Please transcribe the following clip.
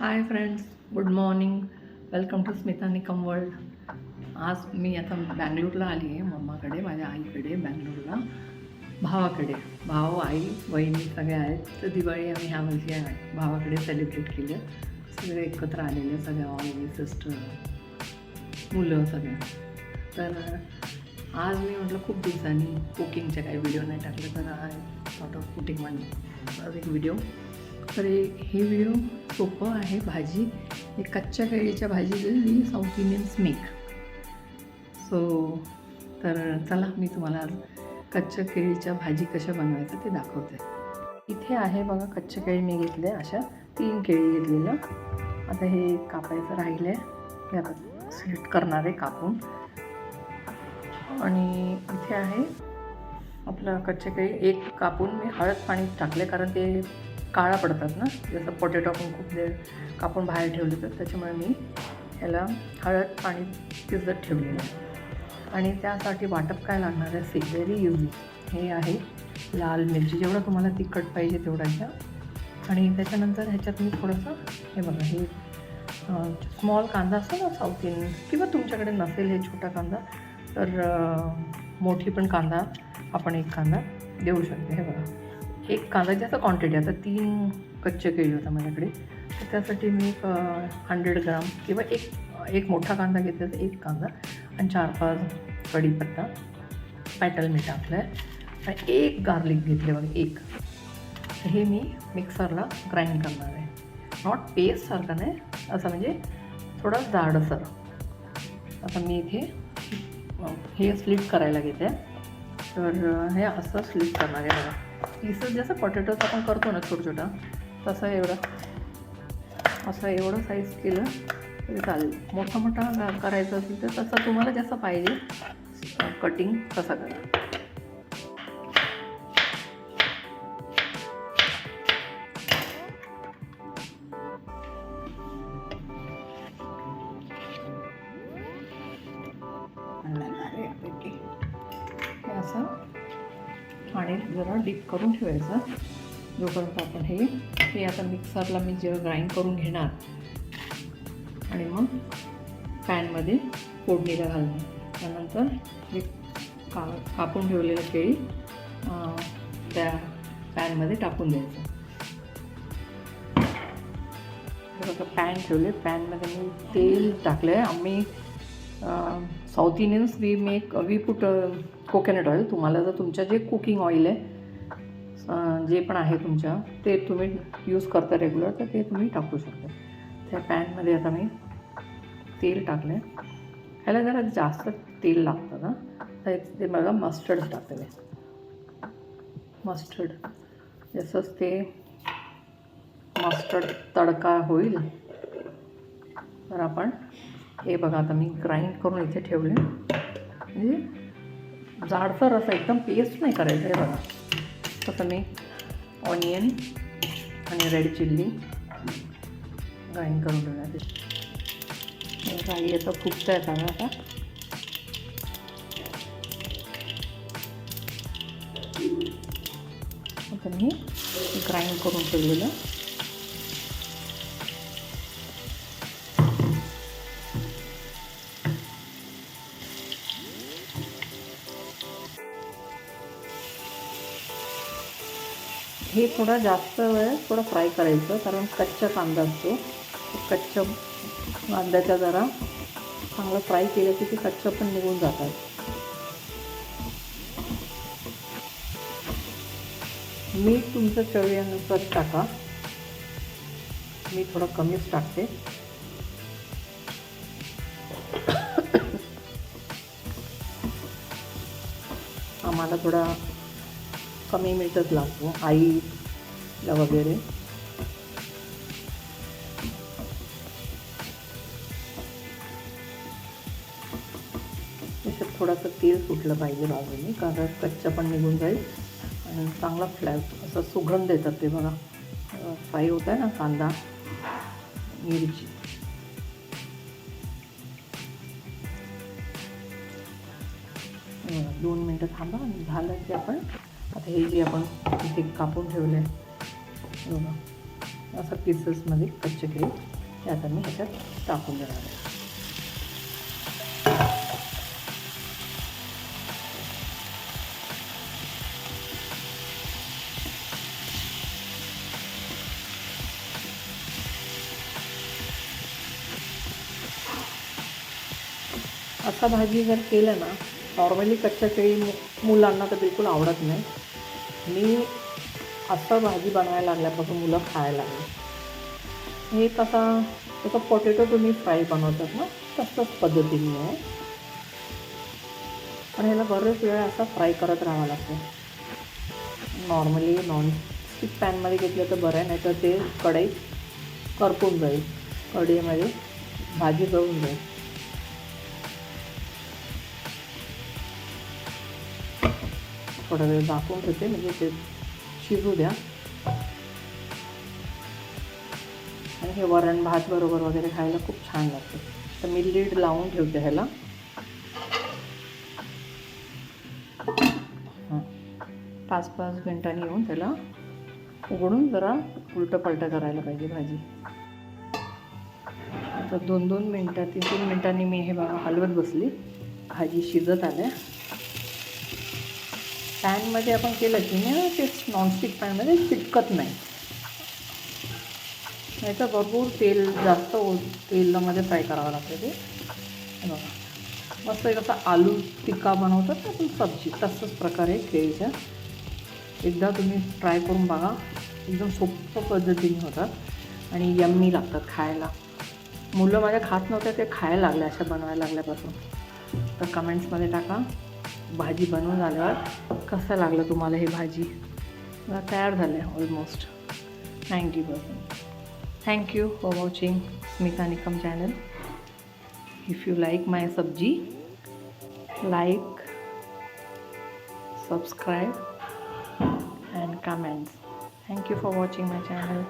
High friends, good morning. Welcome to Smita Nikam world. आज मी आता बँगलोरला आली आहे, मम्माकडे, माझ्या आईकडे बँगलोरला, भावाकडे. भाऊ, आई, वहिनी सगळे आहेत. तर दिवाळी आम्ही ह्या वर्षी भावाकडे सेलिब्रेट केलं. सगळे एकत्र आलेले, सगळ्या ऑल सिस्टर, मुलं सगळे. तर आज मी म्हटलं खूप दिवसांनी कुकिंगचे काही व्हिडिओ नाही टाकले, तर I thought of putting one एक व्हिडिओ. तर हे व्हिडिओ सोपं आहे. भाजी हे कच्च्या केळीच्या भाजी साऊथ इंडियन्स मेक. तर चला मी तुम्हाला आज कच्च्या केळीच्या भाजी कशा बनवायचं ते दाखवते. इथे आहे बघा, कच्च्या केळी मी घेतले, अशा 3 केळी घेतलेलं. आता हे कापायचं राहिलं आहे, हे आता स्लिट करणार आहे कापून. आणि इथे आहे आपलं कच्चे केळी. एक कापून मी हळद पाणीत टाकले, कारण ते काळा पडतात ना, जसं पोटॅटो आपण खूप वेळ कापून बाहेर ठेवले, तर त्याच्यामुळे मी ह्याला हळद पाणी शिजत ठेवलेलं आहे. आणि त्यासाठी वाटप काय लागणार आहे, व्हेरी इझी. हे आहे लाल मिरची, जेवढं तुम्हाला तिखट पाहिजे तेवढा घ्या. आणि त्याच्यानंतर ह्याच्यात मी थोडंसं हे बघा, हे स्मॉल कांदा असतो ना साऊथ इंडियन, किंवा तुमच्याकडे नसेल हे छोटा कांदा, तर मोठी पण कांदा आपण एक कांदा देऊ शकते. हे बघा, एक कांदा जास्त क्वांटिटी, आता 3 कच्चे केळी होता माझ्याकडे, तर त्यासाठी मी 100 ग्राम किंवा एक मोठा कांदा घेतला, तर एक कांदा आणि 4-5 कढीपत्ता पॅटल मी टाकलं आहे. आणि एक गार्लिक घेतले बघा, एक. हे मी मिक्सरला ग्राइंड करणार आहे. नॉट पेस्टसारखं नाही, असं म्हणजे थोडं जाडसर. आता मी इथे हे स्लिट करायला घेते. तर हे असं स्लिट करणार आहे बघा. पीसेस जसं पोटॅटोचं आपण करतो ना छोटं छोटं, तसं एवढं साईज केलं तरी चालेल. मोठा करायचं असेल तर तसं तुम्हाला जसं पाहिजे कटिंग तसं करा. हे असं पाण्यात जरा डीप करून ठेवायचं, जोपर्यंत आपण हे आता मिक्सरला मी जेव्हा ग्राइंड करून घेणार आणि मग पॅनमध्ये फोडणीला घालणार. त्यानंतर हे कापून ठेवलेलं केळी त्या पॅनमध्ये टाकून द्यायचं. बघा, पॅन ठेवले, पॅनमध्ये मी तेल टाकलं आहे. आम्ही South Indians we put coconut oil. तुम्हाला जर तुमच्या जे कुकिंग ऑइल आहे, जे पण आहे तुमच्या, ते तुम्ही यूज करता रेग्युलर, तर ते तुम्ही टाकू शकता. त्या पॅनमध्ये आता मी तेल टाकलं आहे. ह्याला जरा जास्त तेल लागतं ना, तर ते बघा मस्टर्ड टाकलं आहे. मस्टर्ड जसंच ते मस्टर्ड तडका होईल, तर आपण हे बघा, आता मी ग्राइंड करून इथे ठेवले. म्हणजे जाडसर असं एकदम पेस्ट नाही करायचं. हे बघा, तसं मी ऑनियन आणि रेड चिल्ली ग्राइंड करून ठेवणार. काही याचं फुगतं आहे का आता. आता मी ग्राइंड करून ठेवलेलं हे थोडा जास्त वेळ थोडं फ्राय करायचं, कारण कच्चा कांदा असतो. कच्च्या कांद्याचा जरा चांगलं फ्राय केलं की ते कच्चं पण निघून जातात. मीठ तुमचं चवीनुसार टाका, मी थोडं कमीच टाकते. आम्हाला थोडा कमी मीठच लागतो, आईला वगैरे. त्याच्यात थोडंसं तेल सुटलं पाहिजे बाजूने, कारण कच्चं पण निघून जाईल आणि चांगला असं सुगंध येतात. ते बघा, फ्राय होत आहे ना कांदा, मिरची. बघा, 2 मिनटं थांबा आणि झालं की आपण आता हे जे आपण इथे कापून ठेवलं आहे बघा, असं पीसेसमध्ये कच्चे केळी हे आता मी ह्याच्यात टाकून देणार आहे. असा भाजी जर केलं ना, नॉर्मली कच्च्या केळी मुलांना तर बिलकुल आवडत नाही. मी असं भाजी बनवायला लागल्यापासून मुलं खायला लागली. हे तसं पोटॅटो तुम्ही फ्राय बनवतात ना, तसंच पद्धतीने आहे. पण ह्याला बरेच वेळ असा फ्राय करत राहावं लागतं. नॉर्मली नॉनस्टिक पॅनमध्ये घेतलं तर बरं आहे, नाही तर ते कढईत करपून जाईल, कढईमध्ये भाजी जळून जाईल. थोडा वेळ झाकून ठेवते, म्हणजे ते शिजू द्या. आणि हे वरण भात बरोबर वगैरे खायला खूप छान लागतं. तर मी लीड लावून ठेवते ह्याला. 5-5 मिनिटांनी येऊन त्याला उघडून जरा उलटं पलटं करायला पाहिजे भाजी. तर 2-2 मिनटं 3-3 मिनटांनी मी हे बघा हलवत बसली. भाजी शिजत आल्या. पॅनमध्ये आपण केलं की नाही, ते नॉनस्टिक पॅनमध्ये चिटकत नाही. नाही तर भरपूर जास्त तेलामध्ये फ्राय करावं लागतं ते. बघा मस्त एक असा आलू टिक्का बनवतात ना आपण सब्जी, तसंच प्रकारे केळीच्या. एकदा तुम्ही ट्राय करून बघा, एकदम सोप्या पद्धतीने होतात आणि यम्मी लागतात खायला. मुलं माझ्या खात नव्हत्या, ते खायला लागले अशा बनवायला लागल्यापासून. तर कमेंट्समध्ये टाका भाजी बनवून झाल्यावर कसं लागलं तुम्हाला हे भाजी. तयार झालं आहे almost 90%. Thank you for watching Smita Nikam channel. If you like my sabji, like, subscribe and comments. Thank you for watching my channel.